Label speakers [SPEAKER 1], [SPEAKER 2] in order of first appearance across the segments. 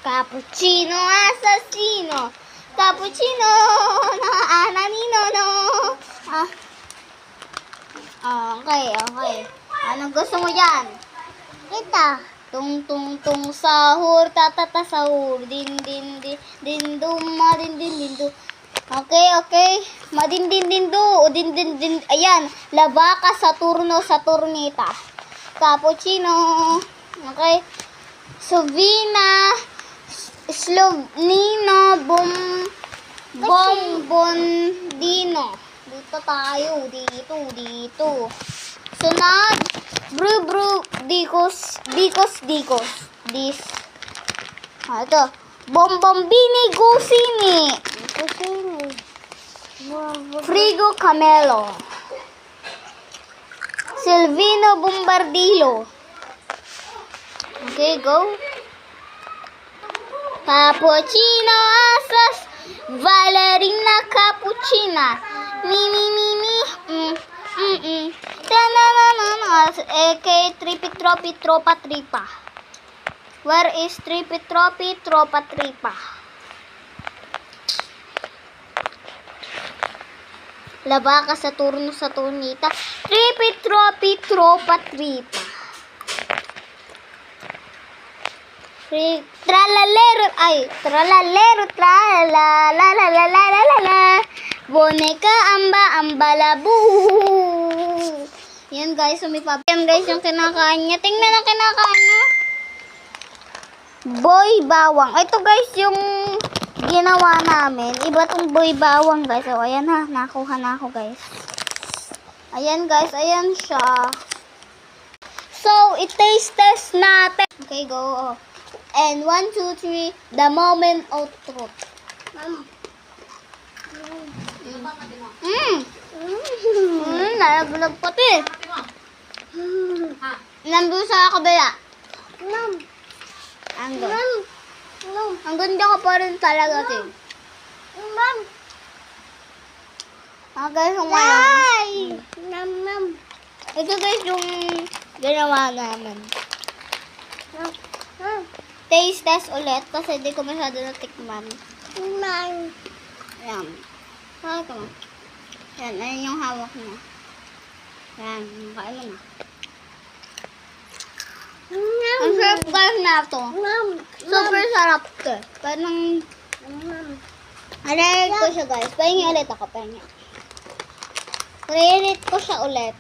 [SPEAKER 1] Cappuccino assassino. Cappuccino na ananino no. Okay. Anong gusto mo yan?
[SPEAKER 2] Ito.
[SPEAKER 1] Tung tung tung sahur tatata sahur din din din din dum madin din din do. Okay. Madin din do din din. Ayan, Labaka Saturno Saturnita. Cappuccino. Okay. Sovina Slovnino Bombondino. Dito tayo. Dito. Sunod. Bru Dikos. This. Ito. Bombombini Gusini. Frigo Camelo. Silvino Bombardilo. Okay, go. Cappuccino asas Valerina Cappuccina. Kay Tripi Tropa Tripa. Where is Tripi Tropa Tripa? Labaka Saturno Saturnita. Tripi Tropa Tripa. Tralalero, tralalalala. Boneka, ambalabu. Yan guys, yan guys yung kinakain niya. Tingnan ang kinakain niya. Boy bawang. Ito guys yung ginawa namin. Iba tong boy bawang guys. O, ayan ha. Nakuha na ako guys. Ayan guys, ayan siya. So, i-taste test natin. Okay, go. And 1, 2, 3, the moment of truth. Nalaglag pati. Nandun sa kabila. Ang ganda ko pa rin talaga, Tim. Guys, yung ito guys yung ginawa namin. Taste test ulit kasi di ko masyado natikman. Ayan. Kaya ko. Ayan, ayan yung hawak niya. Ayan, kain mo na. Ang sarap guys na ito. Super sarap to. Parang, alay ko siya guys. Pahingi ulit ako, pahingi. I-rate ko siya ulit.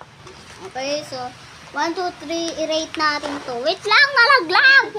[SPEAKER 1] Okay, so, 1, 2, 3, i-rate natin to. Wait lang, nalaglag!